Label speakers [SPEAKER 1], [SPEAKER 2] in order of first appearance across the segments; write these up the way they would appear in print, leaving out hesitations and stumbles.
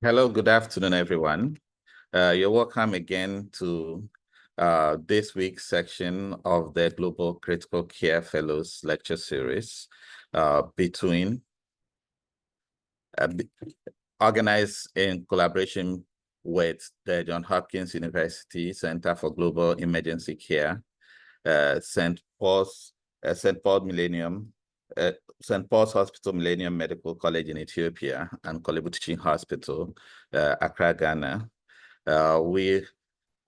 [SPEAKER 1] Hello, good afternoon, everyone. You're welcome again to this week's section of the Global Critical Care Fellows lecture series organized in collaboration with the Johns Hopkins University Center for Global Emergency Care, St. Paul's Hospital Millennium Medical College in Ethiopia, and Kolebu Teaching Hospital, Accra, Ghana. We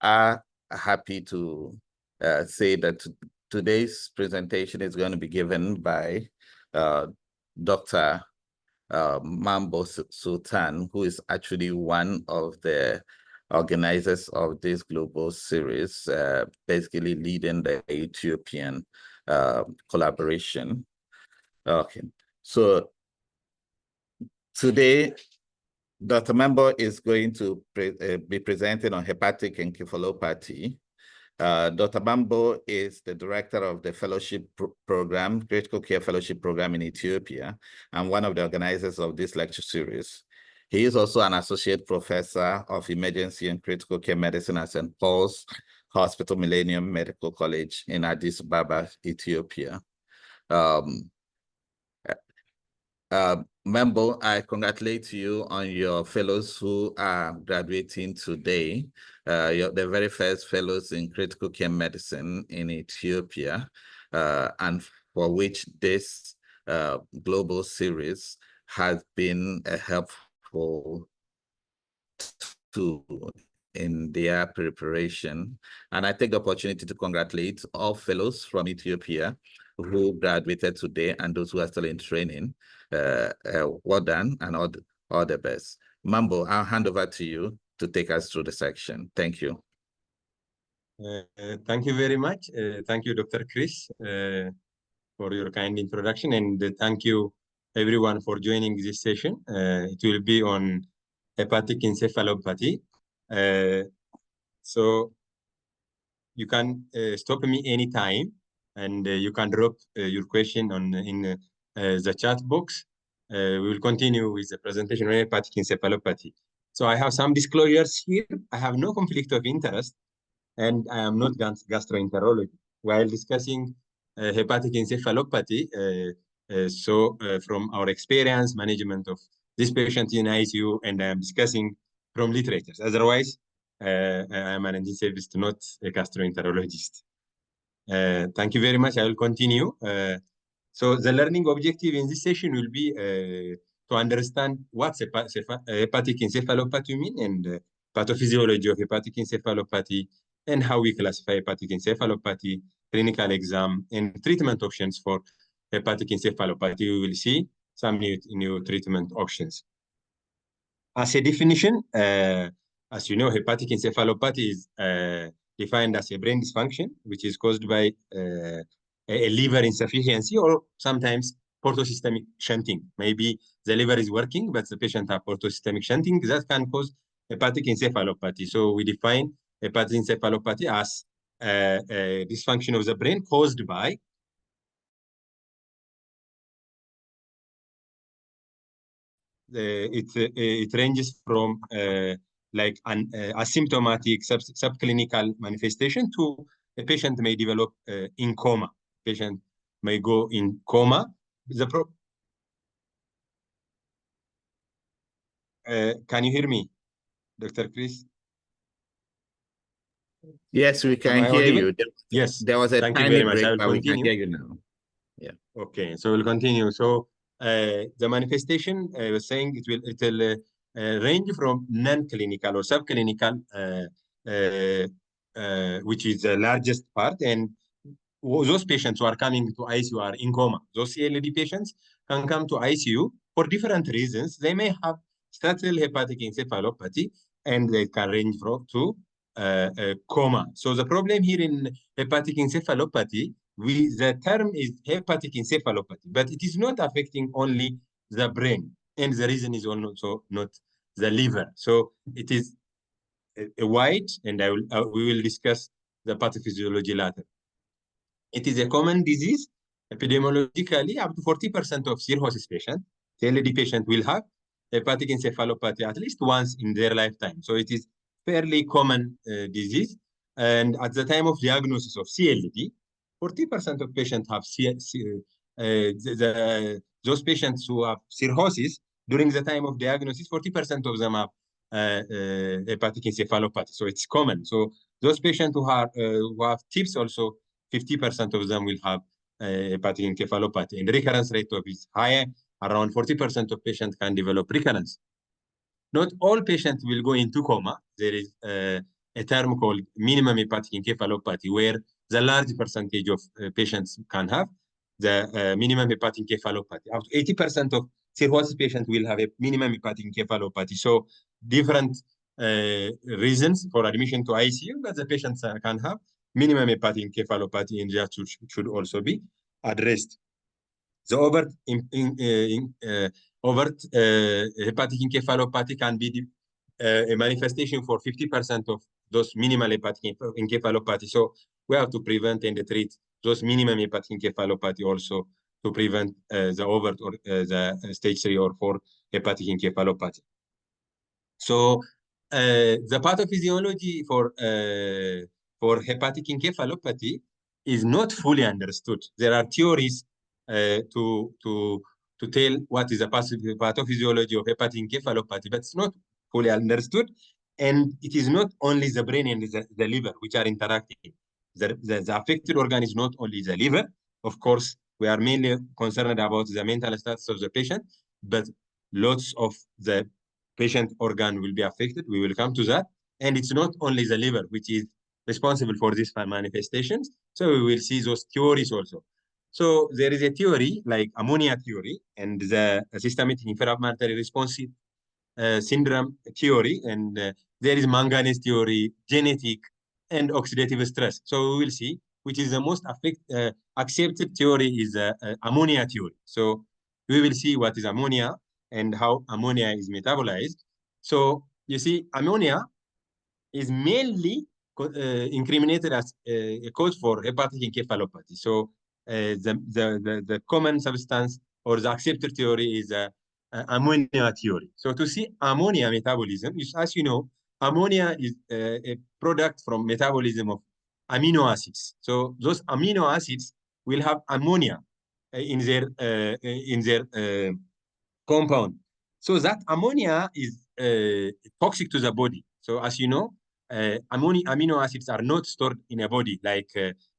[SPEAKER 1] are happy to say that today's presentation is going to be given by Dr. Menbeu Sultan, who is actually one of the organizers of this global series, basically leading the Ethiopian collaboration. Okay, so today, Dr. Menbeu is going to be presenting on hepatic encephalopathy. Dr. Menbeu is the director of the fellowship program, Critical Care Fellowship Program in Ethiopia, and one of the organizers of this lecture series. He is also an associate professor of emergency and critical care medicine at St. Paul's Hospital Millennium Medical College in Addis Ababa, Ethiopia. Menbeu, I congratulate you on your fellows who are graduating today. You're the very first fellows in critical care medicine in Ethiopia, and for which this global series has been a helpful tool in their preparation. And I take the opportunity to congratulate all fellows from Ethiopia who graduated today and those who are still in training. Well done and all the best. Menbeu, I'll hand over to you to take us through the section. Thank you.
[SPEAKER 2] Thank you very much. Thank you, Dr. Chris, for your kind introduction, and thank you everyone for joining this session. It will be on hepatic encephalopathy. So you can stop me anytime, and you can drop your question in the chat box. We will continue with the presentation on hepatic encephalopathy. So I have some disclosures here. I have no conflict of interest, and I am not gastroenterologist. While discussing hepatic encephalopathy, from our experience, management of this patient in ICU, and I am discussing from literature. Otherwise, I am an intensivist, not a gastroenterologist. Thank you very much. I will continue. So the learning objective in this session will be to understand what's hepatic encephalopathy mean, and pathophysiology of hepatic encephalopathy, and how we classify hepatic encephalopathy, clinical exam, and treatment options for hepatic encephalopathy. We will see some new treatment options. As a definition, as you know, hepatic encephalopathy is defined as a brain dysfunction, which is caused by a liver insufficiency or sometimes portosystemic shunting. Maybe the liver is working, but the patient has portosystemic shunting. That can cause hepatic encephalopathy. So we define hepatic encephalopathy as a dysfunction of the brain caused by it ranges from like an asymptomatic subclinical manifestation to a patient may develop in coma. Patient may go in coma. Can you hear me, Dr. Chris?
[SPEAKER 1] Yes, we can hear you.
[SPEAKER 2] Yes.
[SPEAKER 1] There was a tiny break, but we can hear you now. Yeah.
[SPEAKER 2] Okay, so we'll continue. So the manifestation, I was saying it will range from non-clinical or subclinical, which is the largest part, and those patients who are coming to ICU are in coma. Those CLD patients can come to ICU for different reasons. They may have structural hepatic encephalopathy, and they can range from to coma. So the problem here in hepatic encephalopathy, the term is hepatic encephalopathy, but it is not affecting only the brain, and the reason is also not the liver. So it is wide, and we will discuss the pathophysiology later. It is a common disease. Epidemiologically, up to 40% of cirrhosis patients, CLD patient will have, hepatic encephalopathy at least once in their lifetime. So it is fairly common disease. And at the time of diagnosis of CLD, 40% of patients have those patients who have cirrhosis during the time of diagnosis, 40% of them have hepatic encephalopathy. So it's common. So those patients who have TIPS also, 50% of them will have hepatic encephalopathy. And the recurrence rate of is higher. Around 40% of patients can develop recurrence. Not all patients will go into coma. There is a term called minimum hepatic encephalopathy, where the large percentage of patients can have the minimum hepatic encephalopathy. Up to 80% of cirrhosis patients will have a minimum hepatic encephalopathy. So different reasons for admission to ICU, but the patients can have minimum hepatic encephalopathy, and that should also be addressed. The overt hepatic encephalopathy can be a manifestation for 50% of those minimal hepatic encephalopathy. So we have to prevent and treat those minimum hepatic encephalopathy also to prevent the overt or the stage 3 or 4 hepatic encephalopathy. So the pathophysiology for hepatic encephalopathy is not fully understood. There are theories to tell what is the pathophysiology of hepatic encephalopathy, but it's not fully understood. And it is not only the brain and the liver which are interacting. The affected organ is not only the liver. Of course, we are mainly concerned about the mental status of the patient, but lots of the patient organ will be affected. We will come to that. And it's not only the liver which is responsible for these manifestations. So we will see those theories also. So there is a theory like ammonia theory and the systemic inflammatory response syndrome theory, and there is manganese theory, genetic, and oxidative stress. So we will see which is the most accepted theory is ammonia theory. So we will see what is ammonia and how ammonia is metabolized. So you see, ammonia is mainly incriminated as a cause for hepatic encephalopathy. So the common substance or the accepted theory is ammonia theory. So to see ammonia metabolism, as you know, ammonia is a product from metabolism of amino acids. So those amino acids will have ammonia in their compound. So that ammonia is toxic to the body. So as you know, amino acids are not stored in a body like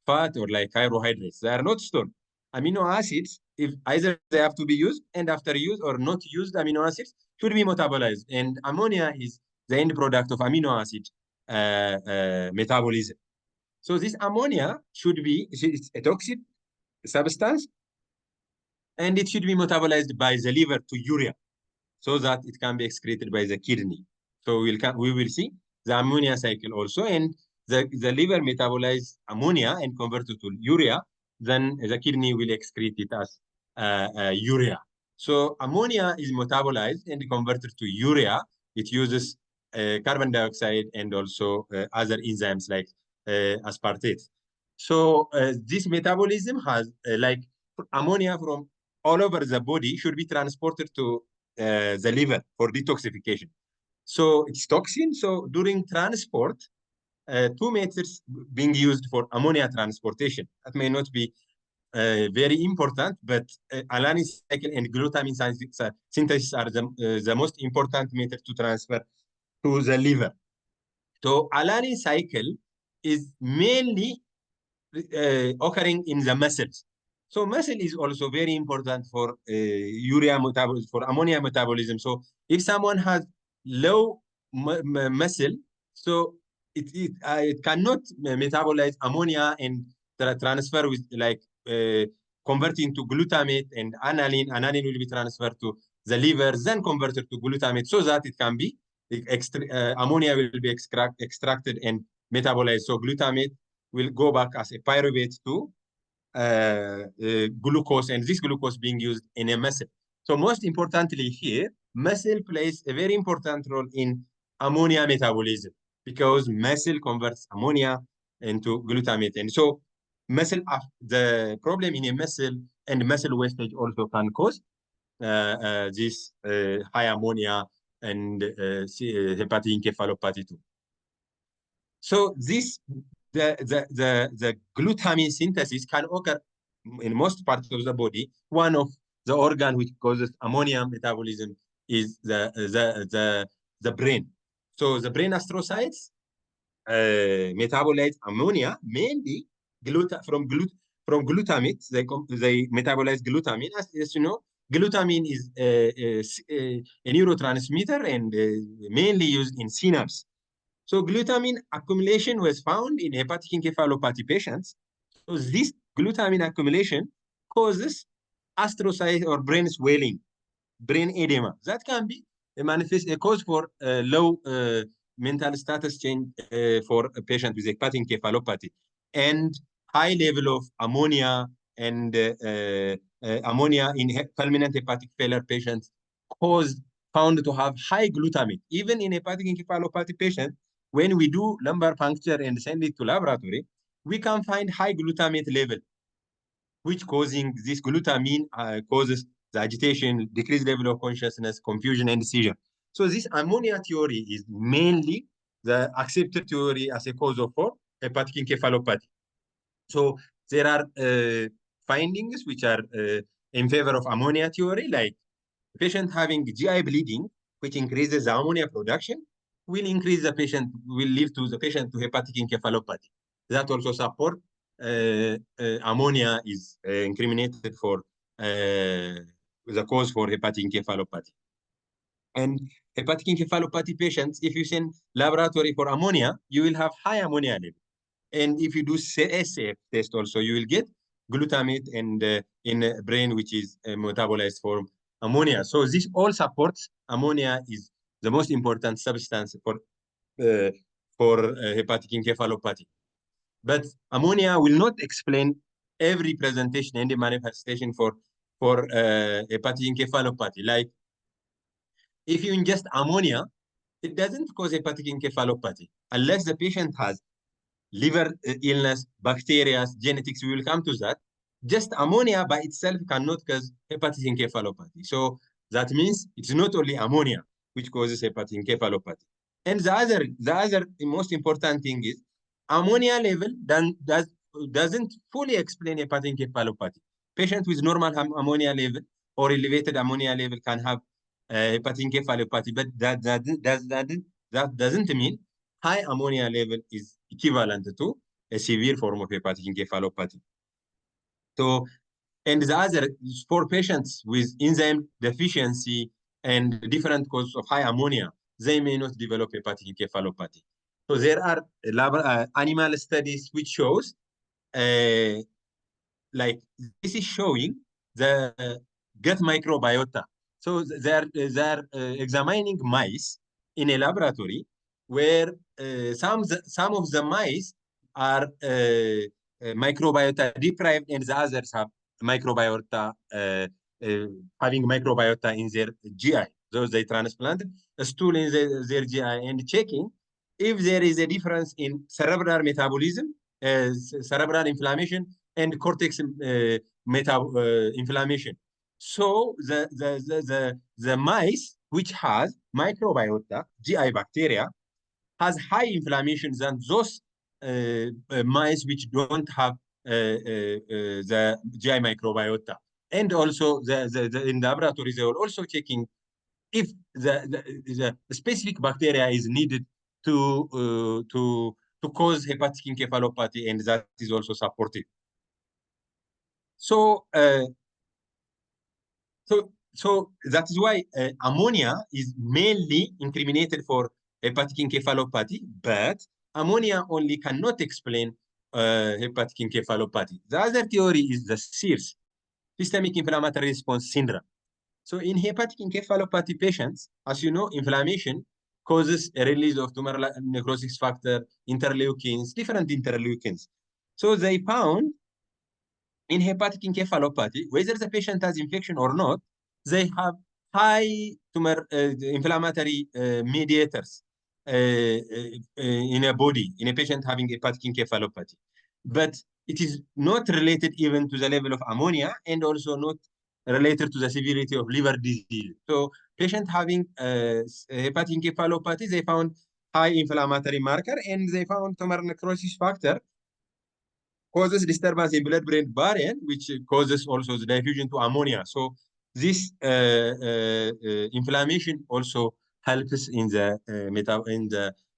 [SPEAKER 2] fat or like carbohydrates. They are not stored. Amino acids, if either they have to be used, and after use or not used amino acids, should be metabolized. And ammonia is the end product of amino acid metabolism. So this ammonia should be, it's a toxic substance, and it should be metabolized by the liver to urea, so that it can be excreted by the kidney. So we will see the ammonia cycle also, and the liver metabolize ammonia and convert it to urea, then the kidney will excrete it as urea. So ammonia is metabolized and converted to urea. It uses carbon dioxide and also other enzymes like aspartate. So this metabolism has like ammonia from all over the body should be transported to the liver for detoxification. So it's toxin. So during transport, two methods being used for ammonia transportation. That may not be very important, but alanine cycle and glutamine synthesis are the most important method to transfer to the liver. So alanine cycle is mainly occurring in the muscles. So muscle is also very important for urea metabolism, for ammonia metabolism. So if someone has low muscle, so it cannot metabolize ammonia and transfer with like converting to glutamate and aniline. Aniline will be transferred to the liver, then converted to glutamate, so that it can be ammonia will be extracted and metabolized. So glutamate will go back as a pyruvate to glucose, and this glucose being used in a muscle. So most importantly here, muscle plays a very important role in ammonia metabolism, because muscle converts ammonia into glutamate. And so muscle, the problem in a muscle and muscle wastage also can cause this high ammonia and hepatic encephalopathy too. So the glutamine synthesis can occur in most parts of the body. One of the organ which causes ammonia metabolism is the brain. So the brain astrocytes metabolize ammonia mainly from glutamate. They metabolize glutamine. As you know, glutamine is a neurotransmitter and mainly used in synapse. So glutamine accumulation was found in hepatic encephalopathy patients. So this glutamine accumulation causes astrocyte or brain swelling, brain edema. That can be a cause for low mental status change for a patient with hepatic encephalopathy, and high level of ammonia and ammonia in fulminant hepatic failure patients found to have high glutamate. Even in hepatic encephalopathy patients, when we do lumbar puncture and send it to laboratory, we can find high glutamate level, which causing this glutamine causes the agitation, decreased level of consciousness, confusion, and seizure. So this ammonia theory is mainly the accepted theory as a cause of for hepatic encephalopathy. So there are findings which are in favor of ammonia theory, like patient having GI bleeding, which increases the ammonia production, will lead to the patient to hepatic encephalopathy. That also support ammonia is incriminated for the cause for hepatic encephalopathy. And hepatic encephalopathy patients, if you send laboratory for ammonia, you will have high ammonia level. And if you do SAF test also, you will get glutamate and in brain, which is metabolized for ammonia. So this all supports ammonia is the most important substance for hepatic encephalopathy. But ammonia will not explain every presentation and the manifestation for hepatic encephalopathy. Like if you ingest ammonia, it doesn't cause hepatic encephalopathy unless the patient has liver illness, bacteria, genetics. We will come to that. Just ammonia by itself cannot cause hepatic encephalopathy. So that means it's not only ammonia which causes hepatic encephalopathy. And the other most important thing is ammonia level doesn't fully explain hepatic encephalopathy. Patients with normal ammonia level or elevated ammonia level can have hepatic encephalopathy, but that doesn't mean high ammonia level is equivalent to a severe form of hepatic encephalopathy. So, and the other is for patients with enzyme deficiency and different causes of high ammonia, they may not develop hepatic encephalopathy. So there are animal studies which shows, like this is showing the gut microbiota. So they're examining mice in a laboratory where some of the mice are microbiota deprived and the others have microbiota having microbiota in their GI. So they transplanted a stool in their GI and checking if there is a difference in cerebral metabolism, cerebral inflammation, and cortex inflammation. So the mice which has microbiota, GI bacteria, has high inflammation than those mice which don't have the GI microbiota. And also in the laboratory, they were also checking if the specific bacteria is needed to cause hepatic encephalopathy, and that is also supported. So that is why ammonia is mainly incriminated for hepatic encephalopathy, but ammonia only cannot explain hepatic encephalopathy. The other theory is the SIRS, systemic inflammatory response syndrome. So in hepatic encephalopathy patients, as you know, inflammation causes a release of tumoral necrosis factor, interleukins, different interleukins. So they found in hepatic encephalopathy, whether the patient has infection or not, they have high tumor inflammatory mediators in a body, in a patient having hepatic encephalopathy. But it is not related even to the level of ammonia, and also not related to the severity of liver disease. So patient having hepatic encephalopathy, they found high inflammatory marker, and they found tumor necrosis factor causes disturbance in blood-brain barrier, which causes also the diffusion to ammonia. So this inflammation also helps in the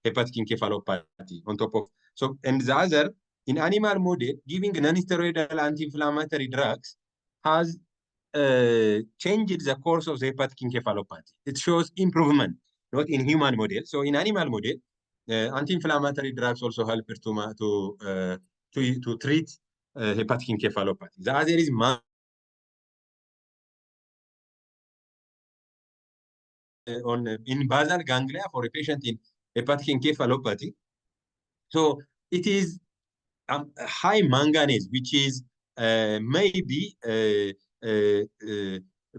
[SPEAKER 2] hepatic encephalopathy on top of. So, and the other, in animal model, giving non-steroidal anti-inflammatory drugs has changed the course of the hepatic encephalopathy. It shows improvement, not in human model. So in animal model, anti-inflammatory drugs also help to treat hepatic encephalopathy. The other is in basal ganglia for a patient in hepatic encephalopathy. So it is high manganese, which is maybe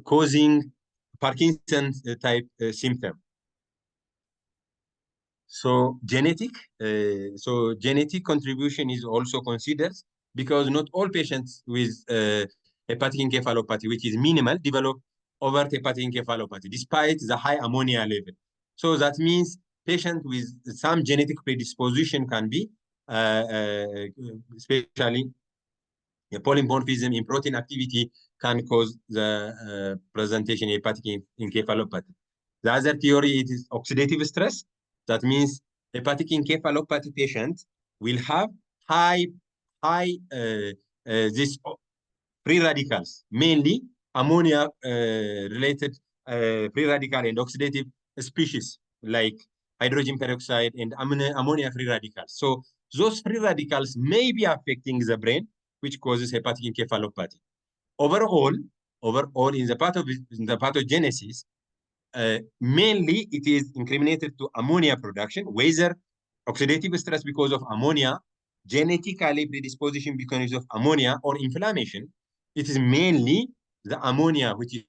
[SPEAKER 2] causing Parkinson's type symptom. So genetic contribution is also considered, because not all patients with hepatic encephalopathy, which is minimal, develop overt hepatic encephalopathy despite the high ammonia level. So that means patient with some genetic predisposition can be, especially polymorphism in protein activity, can cause the presentation of hepatic encephalopathy. The other theory is oxidative stress. That means hepatic encephalopathy patients will have high this free radicals, mainly ammonia related free radical and oxidative species like hydrogen peroxide and ammonia free radicals. So those free radicals may be affecting the brain, which causes hepatic encephalopathy. Overall, in the pathogenesis, mainly it is incriminated to ammonia production, whether oxidative stress because of ammonia, genetically predisposition because of ammonia, or inflammation. It is mainly the ammonia, which is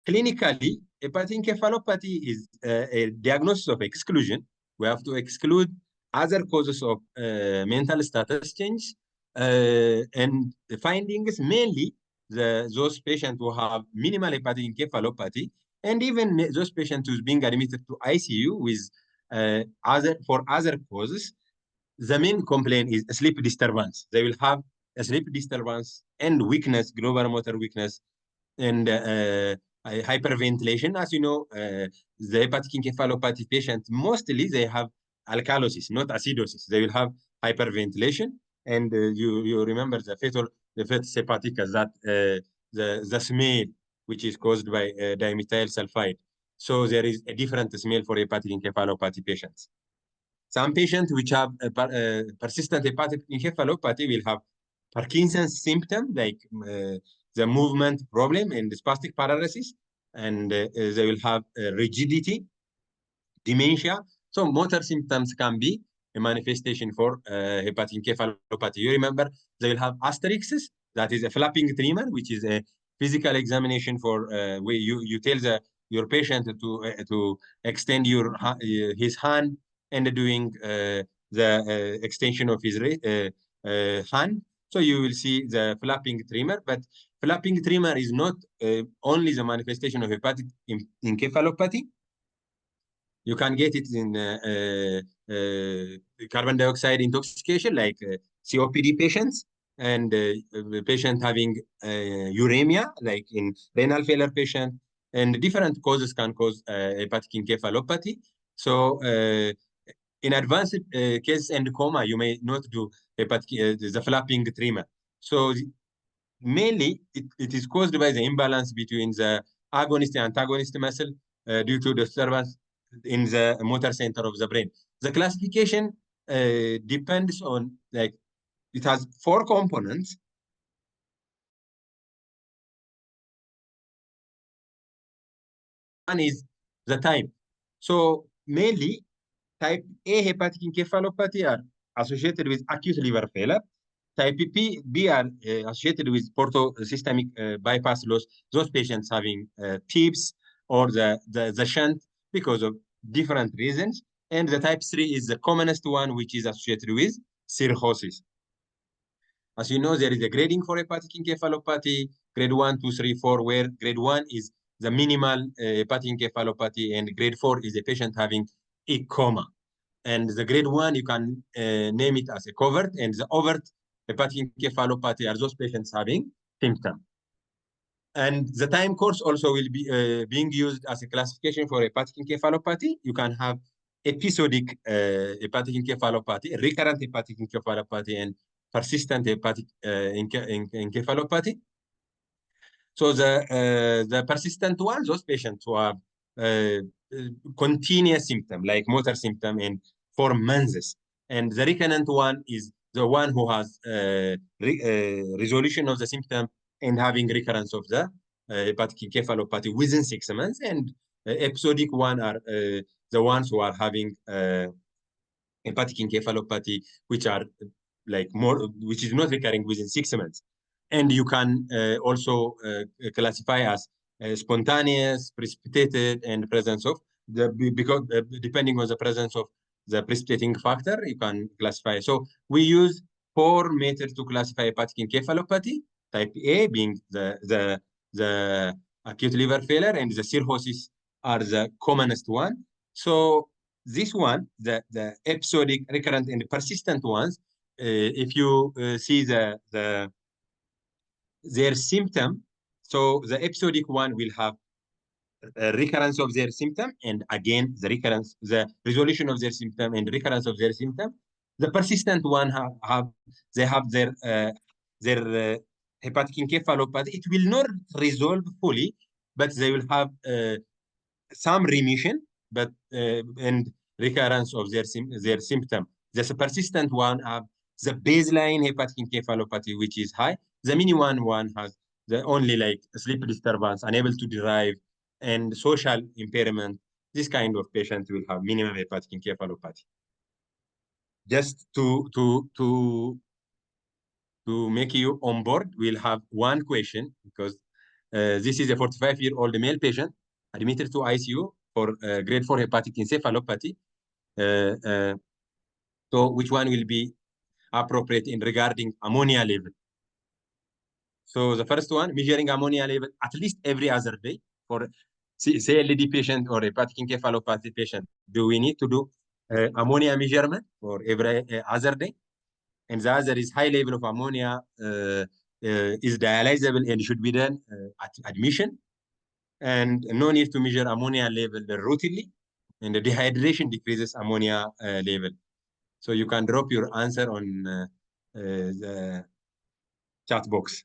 [SPEAKER 2] clinically, hepatic encephalopathy is a diagnosis of exclusion. We have to exclude other causes of mental status change, and the findings mainly those patients who have minimal hepatic encephalopathy, and even those patients who's being admitted to ICU with other causes. The main complaint is sleep disturbance. They will have a sleep disturbance and weakness, global motor weakness, and hyperventilation. As you know, the hepatic encephalopathy patients, mostly they have alkalosis, not acidosis. They will have hyperventilation. And you remember the fetus hepaticus, that the smell, which is caused by dimethyl sulfide. So there is a different smell for hepatic encephalopathy patients. Some patients which have persistent hepatic encephalopathy will have Parkinson's symptom, like the movement problem and spastic paralysis, and they will have rigidity, dementia. So motor symptoms can be a manifestation for hepatic encephalopathy. You remember they will have asterixis, that is a flapping tremor, which is a physical examination for where you tell your patient to extend his hand, and doing the extension of his hand. So you will see the flapping tremor, but flapping tremor is not only the manifestation of hepatic encephalopathy. You can get it in carbon dioxide intoxication, like COPD patients, and patient having uremia, like in renal failure patient, and different causes can cause hepatic encephalopathy. So in advanced cases and coma, you may not do hepatic, the flapping tremor. So mainly, it is caused by the imbalance between the agonist and antagonist muscle due to disturbance in the motor center of the brain. The classification depends on, like, it has 4 components. One is the type. So mainly, type A hepatic encephalopathy are associated with acute liver failure. Type B are associated with portosystemic bypass loss. Those patients having TIPS or the shunt because of different reasons. And the type 3 is the commonest one, which is associated with cirrhosis. As you know, there is a grading for hepatic encephalopathy, grade 1, 2, 3, 4, where grade 1 is the minimal hepatic encephalopathy, and grade 4 is a patient having a coma. And the grade 1, you can name it as a covert, and the overt hepatic encephalopathy are those patients having symptoms. And the time course also will be being used as a classification for hepatic encephalopathy. You can have episodic hepatic encephalopathy, recurrent hepatic encephalopathy, and persistent hepatic encephalopathy. So the persistent ones, those patients who have continuous symptom, like motor symptom, and for months. And the recurrent one is the one who has resolution of the symptom and having recurrence of the hepatic encephalopathy within 6 months. And episodic one are the ones who are having hepatic encephalopathy, which are like more, which is not recurring within 6 months. And you can also classify as spontaneous, precipitated, and presence of the, because depending on the presence of the precipitating factor, you can classify. So we use 4 methods to classify hepatic encephalopathy. Type A being the acute liver failure, and the cirrhosis are the commonest one. So this one, the episodic, recurrent, and persistent ones, if you see their symptom, so the episodic one will have a recurrence of their symptom, and again the recurrence, the resolution of their symptom, and recurrence of their symptom. The persistent one have their hepatic encephalopathy. It will not resolve fully, but they will have some remission, but and recurrence of their symptom. The persistent one have the baseline hepatic encephalopathy, which is high. The minimal one has the only like sleep disturbance, unable to derive, and social impairment. This kind of patient will have minimum hepatic encephalopathy. Just to make you on board, we'll have one question, because this is a 45-year-old male patient admitted to ICU for grade 4 hepatic encephalopathy. So which one will be appropriate in regarding ammonia level? So the first one, measuring ammonia level at least every other day for CLD patient or hepatic encephalopathy patient. Do we need to do ammonia measurement for every other day? And the other is high level of ammonia is dialyzable and should be done at admission. And no need to measure ammonia level routinely. And the dehydration decreases ammonia level. So you can drop your answer on the chat box.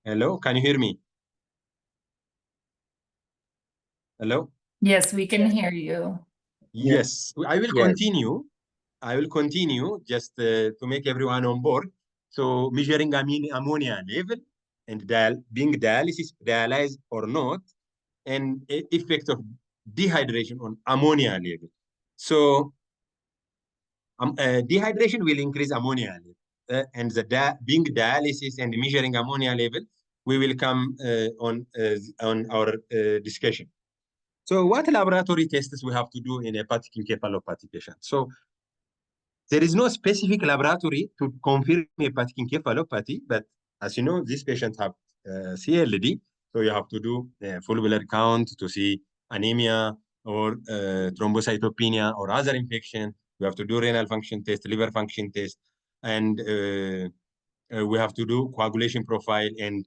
[SPEAKER 2] Hello, can you hear me? Hello?
[SPEAKER 3] Yes, we can hear you.
[SPEAKER 2] Yes, I will continue. I will continue just to make everyone on board. So measuring ammonia level and being dialyzed or not, and effect of dehydration on ammonia level. So dehydration will increase ammonia level. And being dialysis and measuring ammonia level, we will come on our discussion. So what laboratory tests we have to do in hepatic encephalopathy patient? So there is no specific laboratory to confirm hepatic encephalopathy, but as you know, these patients have CLD, so you have to do full blood count to see anemia or thrombocytopenia or other infection. We have to do renal function test, liver function test, and we have to do coagulation profile and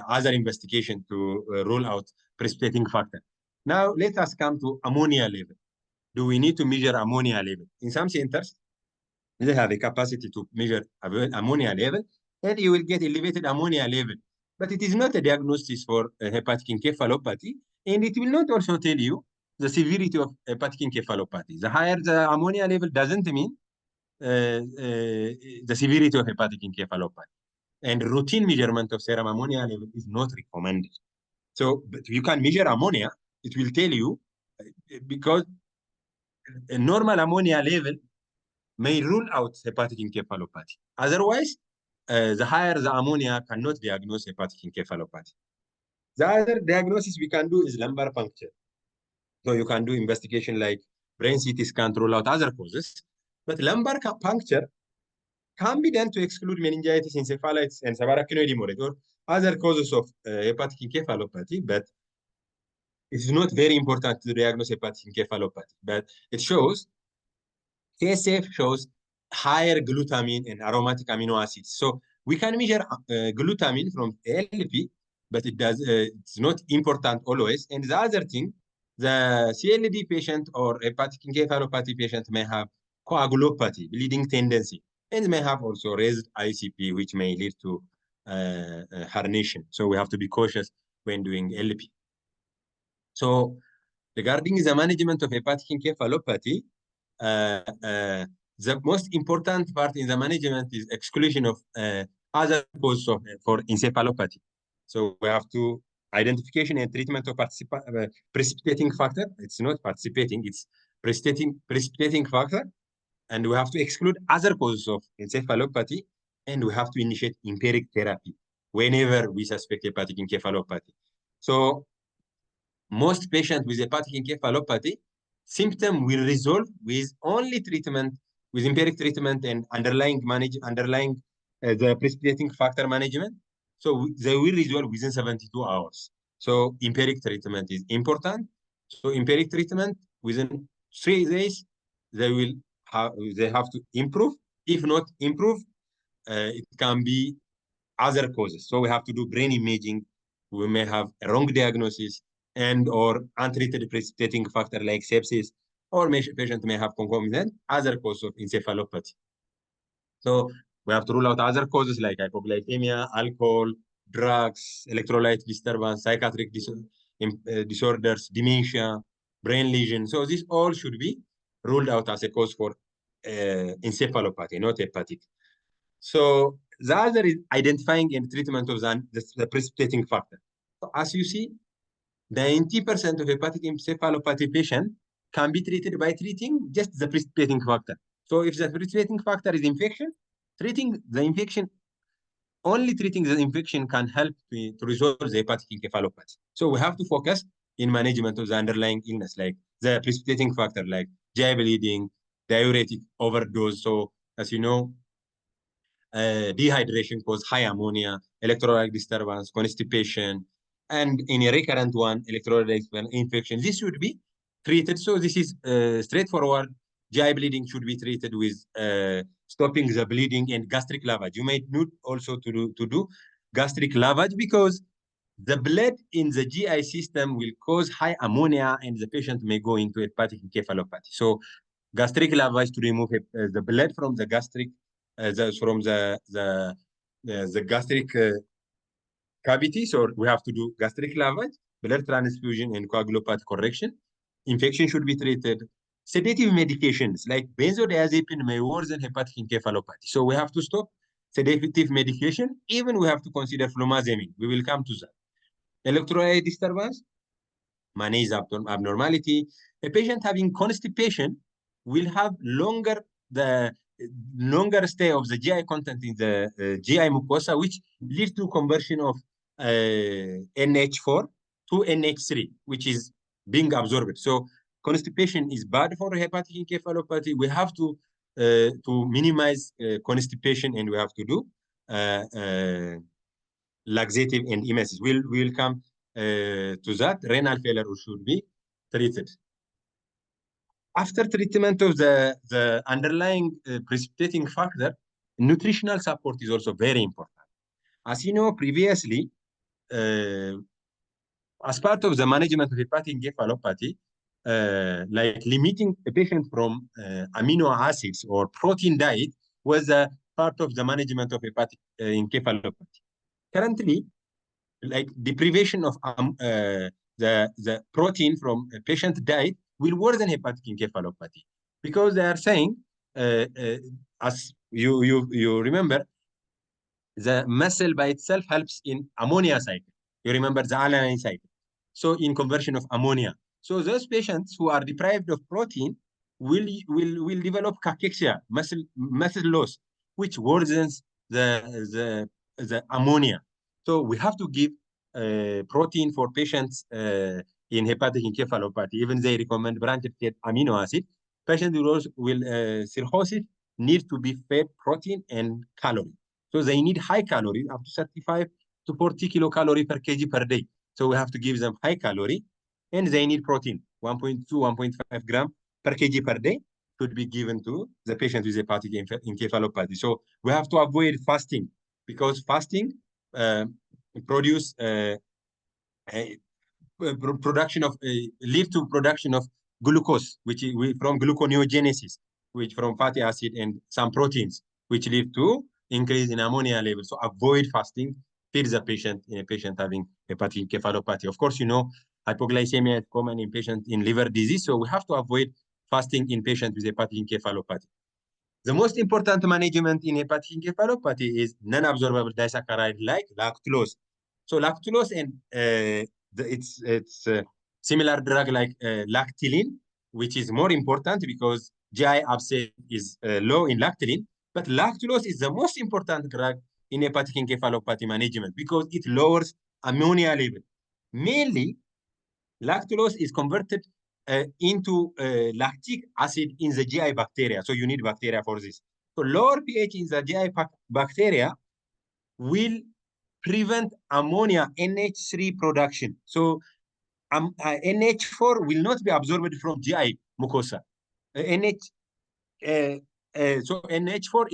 [SPEAKER 2] other investigation to rule out precipitating factor. Now, let us come to ammonia level. Do we need to measure ammonia level? In some centers, they have a capacity to measure ammonia level, and you will get elevated ammonia level. But it is not a diagnosis for hepatic encephalopathy, and it will not also tell you the severity of hepatic encephalopathy. The higher the ammonia level doesn't mean the severity of hepatic encephalopathy. And routine measurement of serum ammonia level is not recommended. So, but you can measure ammonia. It will tell you because a normal ammonia level may rule out hepatic encephalopathy. Otherwise, the higher the ammonia cannot diagnose hepatic encephalopathy. The other diagnosis we can do is lumbar puncture. So you can do investigation like brain CT scan to rule out other causes. But lumbar puncture can be done to exclude meningitis, encephalitis, and subarachnoid hemorrhage or other causes of hepatic encephalopathy. But it's not very important to diagnose hepatic encephalopathy. But it shows, CSF shows higher glutamine and aromatic amino acids. So we can measure glutamine from LP, but it's not important always. And the other thing, the CLD patient or hepatic encephalopathy patient may have coagulopathy, bleeding tendency, and may have also raised ICP, which may lead to herniation. So we have to be cautious when doing LP. So regarding the management of hepatic encephalopathy, the most important part in the management is exclusion of other causes for encephalopathy. So we have to identification and treatment of precipitating factor. It's not participating, it's precipitating factor. And we have to exclude other causes of encephalopathy. And we have to initiate empiric therapy whenever we suspect hepatic encephalopathy. So most patients with hepatic encephalopathy, symptom will resolve with only treatment, with empiric treatment and underlying the precipitating factor management. So they will resolve within 72 hours. So empiric treatment is important. So empiric treatment within 3 days, they have to improve. If not improve, it can be other causes. So we have to do brain imaging. We may have a wrong diagnosis and or untreated precipitating factor like sepsis, or patient may have concomitant other causes of encephalopathy. So we have to rule out other causes like hypoglycemia, alcohol, drugs, electrolyte disturbance, psychiatric disorders, dementia, brain lesion. So this all should be ruled out as a cause for encephalopathy, not hepatic. So the other is identifying and treatment of the precipitating factor. So as you see, 90% of hepatic encephalopathy patients can be treated by treating just the precipitating factor. So if the precipitating factor is infection, only treating the infection can help to resolve the hepatic encephalopathy. So we have to focus in management of the underlying illness, like the precipitating factor, like GI bleeding, diuretic overdose. So as you know, dehydration causes high ammonia, electrolyte disturbance, constipation, and in a recurrent one, electrolyte infection. This should be treated. So this is straightforward. GI bleeding should be treated with stopping the bleeding and gastric lavage. You may need also to do gastric lavage because the blood in the GI system will cause high ammonia and the patient may go into hepatic encephalopathy. So gastric lavage to remove the blood from the gastric the gastric cavity. So we have to do gastric lavage, blood transfusion, and coagulopathy correction. Infection should be treated. Sedative medications like benzodiazepine may worsen hepatic encephalopathy. So we have to stop sedative medication. Even we have to consider flumazenine. We will come to that. Electrolyte disturbance, manase abnormality. A patient having constipation will have longer stay of the GI content in the GI mucosa, which leads to conversion of NH4 to NH3, which is being absorbed. So constipation is bad for hepatic encephalopathy. We have to minimize constipation, and we have to do laxative and emesis. We'll come to that. Renal failure should be treated. After treatment of the underlying precipitating factor, nutritional support is also very important. As you know, previously, as part of the management of hepatic encephalopathy, like limiting a patient from amino acids or protein diet was a part of the management of hepatic encephalopathy. Currently, like deprivation of the protein from a patient diet will worsen hepatic encephalopathy because they are saying, as you remember, the muscle by itself helps in ammonia cycle. You remember the alanine cycle. So in conversion of ammonia. So those patients who are deprived of protein will develop cachexia, muscle loss, which worsens the ammonia. So we have to give protein for patients in hepatic encephalopathy. Even they recommend branched chain amino acid. Patients will cirrhosis need to be fed protein and calorie. So they need high calorie, up to 35 to 40 kilocalorie per kg per day. So we have to give them high calorie, and they need protein, 1.2, 1.5 gram per kg per day should be given to the patient with hepatic encephalopathy. So we have to avoid fasting, because fasting produce production of lead to production of glucose, which is from gluconeogenesis, which from fatty acid and some proteins, which lead to increase in ammonia level. So avoid fasting. Feed the patient in a patient having hepatic encephalopathy. Of course, you know, hypoglycemia is common in patients in liver disease, so we have to avoid fasting in patients with hepatic encephalopathy. The most important management in hepatic encephalopathy is non-absorbable disaccharide like lactulose. So lactulose and it's similar drug like lactilin, which is more important because GI upset is low in lactilin. But lactulose is the most important drug in hepatic encephalopathy management because it lowers ammonia level. Mainly, lactulose is converted into lactic acid in the GI bacteria. So you need bacteria for this. So lower pH in the GI bacteria will prevent ammonia NH3 production. So NH4 will not be absorbed from GI mucosa. So NH4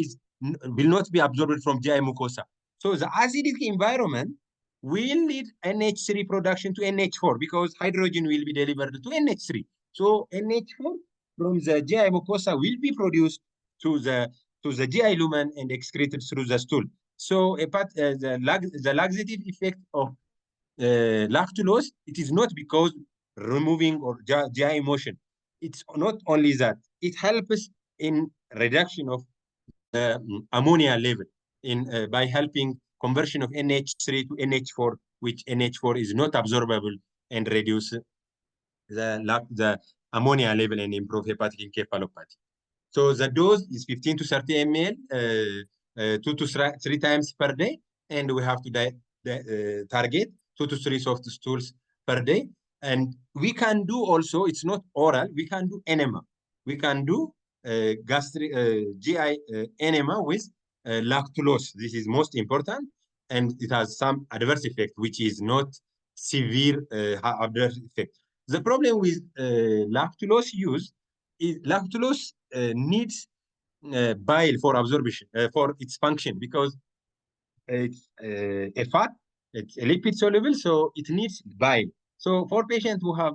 [SPEAKER 2] will not be absorbed from GI mucosa. So the acidic environment will lead NH3 production to NH4 because hydrogen will be delivered to NH3. So NH4 from the GI mucosa will be produced to the GI lumen and excreted through the stool. So the laxative effect of lactulose, it is not because removing or GI motion. It's not only that. It helps in reduction of ammonia level by helping conversion of NH3 to NH4, which NH4 is not absorbable, and reduce the ammonia level and improve hepatic encephalopathy. So the dose is 15 to 30 ml, 2 to 3 times per day, and we have to target 2 to 3 soft stools per day. And we can do also, it's not oral, we can do enema. We can do GI enema with lactulose. This is most important, and it has some adverse effect, which is not severe adverse effect. The problem with lactulose use is lactulose needs bile for absorption, for its function, because it's a fat, it's a lipid soluble, so it needs bile. So for patients who have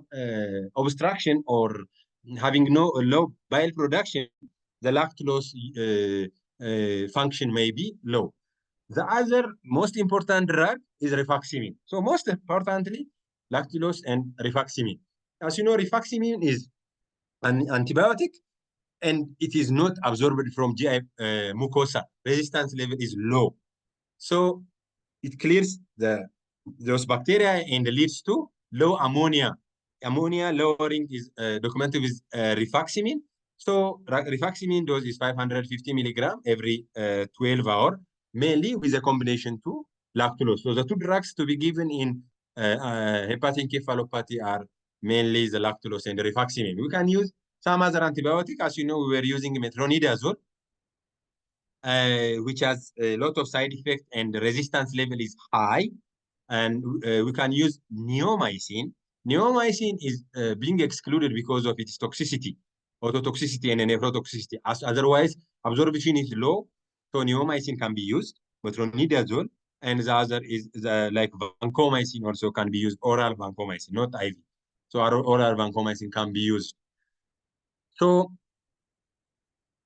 [SPEAKER 2] obstruction or having low bile production, the lactulose function may be low. The other most important drug is rifaximin. So most importantly, lactulose and rifaximin. As you know, rifaximin is an antibiotic, and it is not absorbed from GI mucosa. Resistance level is low. So it clears those bacteria and leads to low ammonia. Ammonia lowering is documented with rifaximin. So rifaximin dose is 550 milligram every 12 hours, mainly with a combination to lactulose. So the two drugs to be given in hepatic encephalopathy are mainly the lactulose and the rifaximin. We can use some other antibiotic. As you know, we were using metronidazole, which has a lot of side effects and the resistance level is high. And we can use neomycin. Neomycin is being excluded because of its toxicity, ototoxicity and nephrotoxicity. Otherwise, absorption is low, so neomycin can be used, metronidazole, and the other is like vancomycin also can be used, oral vancomycin, not IV. So oral vancomycin can be used. So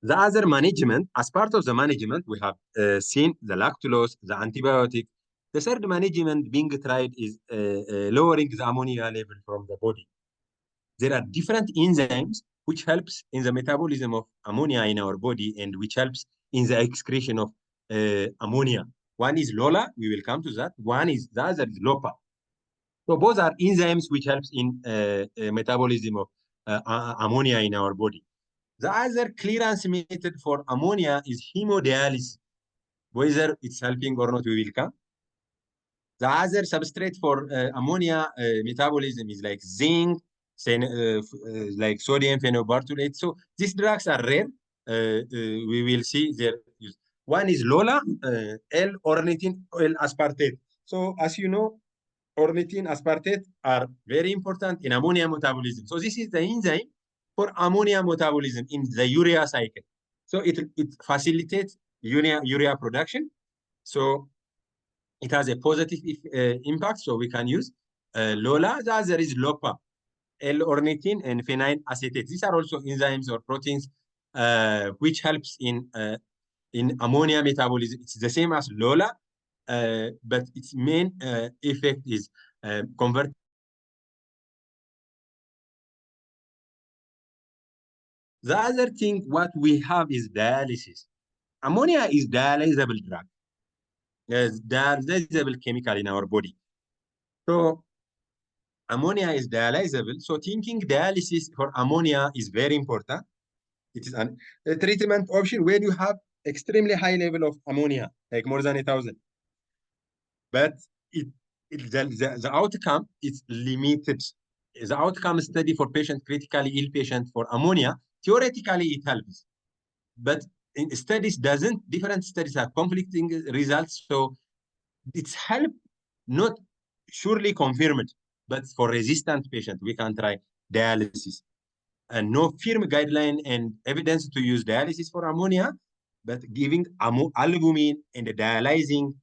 [SPEAKER 2] the other management, as part of the management, we have seen the lactulose, the antibiotic. The third management being tried is lowering the ammonia level from the body. There are different enzymes which helps in the metabolism of ammonia in our body and which helps in the excretion of ammonia. One is LOLA, we will come to that. The other is LOPA. So both are enzymes which helps in metabolism of ammonia in our body. The other clearance method for ammonia is hemodialysis. Whether it's helping or not, we will come. The other substrate for ammonia metabolism is like zinc, like sodium phenobarbiturate. So these drugs are rare. We will see their use. One is LOLA, L-ornithine, L-aspartate. So as you know, ornithine, aspartate are very important in ammonia metabolism. So this is the enzyme for ammonia metabolism in the urea cycle. So it facilitates urea production. So it has a positive impact. So we can use LOLA. The other is LOPA, L-ornithine and phenyl acetate. These are also enzymes or proteins which helps in ammonia metabolism. It's the same as LOLA, but its main effect is convert. The other thing what we have is dialysis. Ammonia is dialysable drug. Yes, dialysable chemical in our body. So ammonia is dialysable. So thinking dialysis for ammonia is very important. It is a treatment option where you have extremely high level of ammonia, like more than 1,000. But the outcome is limited. The outcome study for critically ill patient for ammonia, theoretically it helps. But in studies different studies have conflicting results. So it's help not surely confirmed, but for resistant patient, we can try dialysis. And no firm guideline and evidence to use dialysis for ammonia, but giving albumin and dialyzing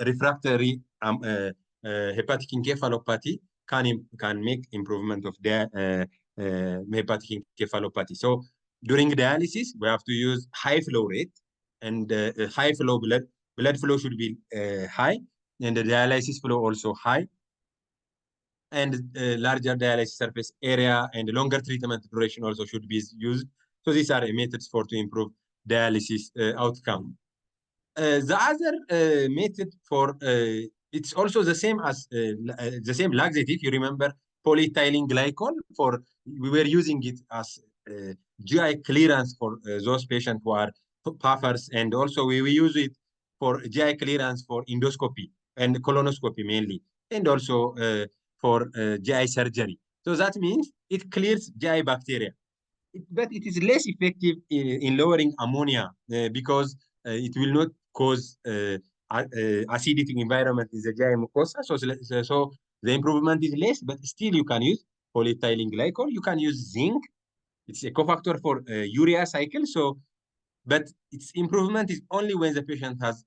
[SPEAKER 2] refractory hepatic encephalopathy can make improvement of the hepatic encephalopathy. So during dialysis, we have to use high flow rate, and high flow blood flow should be high, and the dialysis flow also high, and larger dialysis surface area and longer treatment duration also should be used. So these are methods to improve dialysis outcome. The other method for it's also the same as the same laxative. You remember polyethylene glycol? We were using it as GI clearance for those patients who are puffers, and also we use it for GI clearance for endoscopy and colonoscopy mainly, and also for GI surgery. So that means it clears GI bacteria. But it is less effective in lowering ammonia because it will not cause acidic environment in the GI mucosa. So the improvement is less, but still you can use polyethylene glycol. You can use zinc. It's a cofactor for urea cycle. So, but its improvement is only when the patient has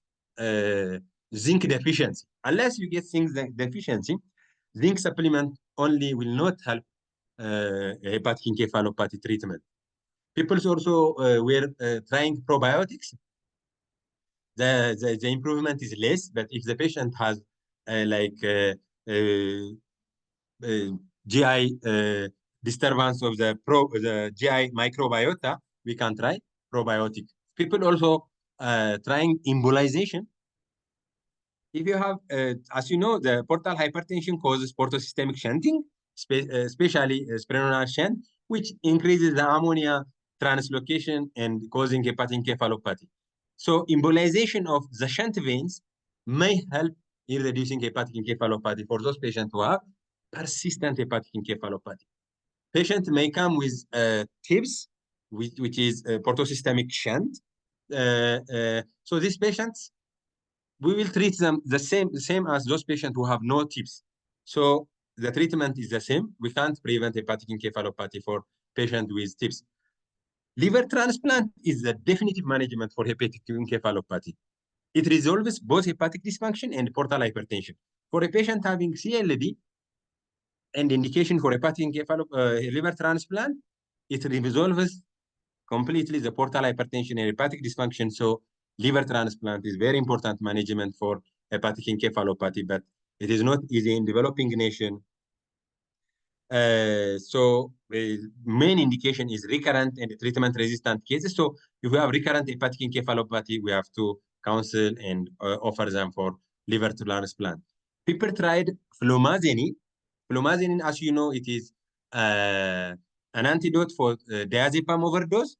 [SPEAKER 2] zinc deficiency. Unless you get zinc deficiency, zinc supplement only will not help hepatic encephalopathy treatment. People also were trying probiotics. The improvement is less, but if the patient has GI disturbance of the GI microbiota, we can try probiotic. People also trying embolization. If you have, as you know, the portal hypertension causes portosystemic shunting, especially sprenoral shunt, which increases the ammonia translocation and causing hepatic encephalopathy. So embolization of the shunt veins may help in reducing hepatic encephalopathy for those patients who have persistent hepatic encephalopathy. Patient may come with TIBS, which is portosystemic shunt. So these patients, we will treat them the same as those patients who have no TIBS. So the treatment is the same. We can't prevent hepatic encephalopathy for patients with TIBS. Liver transplant is the definitive management for hepatic encephalopathy. It resolves both hepatic dysfunction and portal hypertension. For a patient having CLD and indication for hepatic liver transplant, it resolves completely the portal hypertension and hepatic dysfunction. So liver transplant is very important management for hepatic encephalopathy, but it is not easy in developing nation. So the main indication is recurrent and treatment-resistant cases. So if we have recurrent hepatic encephalopathy, we have to counsel and offer them for liver transplant. people tried flumazenine. Flumazenine, as you know, it is an antidote for diazepam overdose.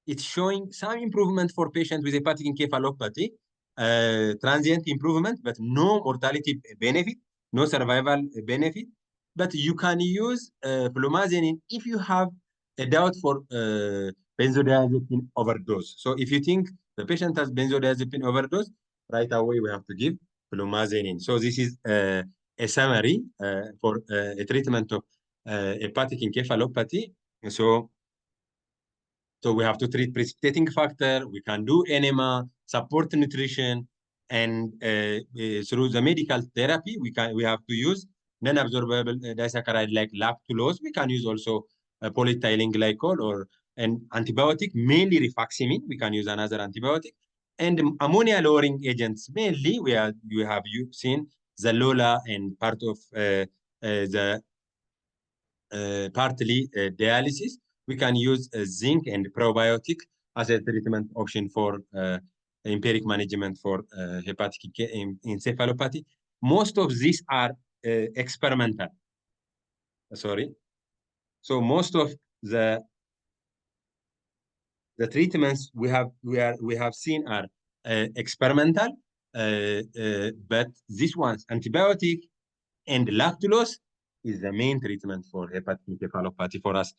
[SPEAKER 2] It's showing some improvement for patients with hepatic encephalopathy, transient improvement, but no mortality benefit, no survival benefit. But you can use flumazenine if you have a doubt for benzodiazepine overdose. So if you think the patient has benzodiazepine overdose, right away we have to give flumazenine. So this is a summary for a treatment of hepatic encephalopathy. So we have to treat precipitating factor, we can do enema, support nutrition, and through the medical therapy, we have to use non-absorbable disaccharide like lactulose. We can use also polyethylene glycol or an antibiotic, mainly rifaximin. We can use another antibiotic. And ammonia lowering agents, mainly we have seen the Lola and part of the partly dialysis. We can use zinc and probiotic as a treatment option for empiric management for hepatic encephalopathy. Most of these are experimental. Sorry. So most of the treatments we have seen are experimental, but this one's antibiotic and lactulose is the main treatment for hepatic encephalopathy for us.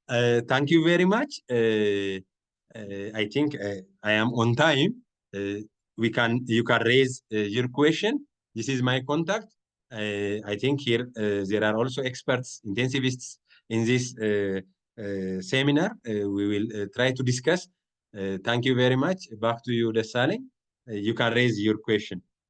[SPEAKER 2] Thank you very much. I think I am on time. You can raise your question. This is my contact. I think here there are also experts, intensivists in this seminar. We will try to discuss. Thank you very much. Back to you, Desale. You can raise your question.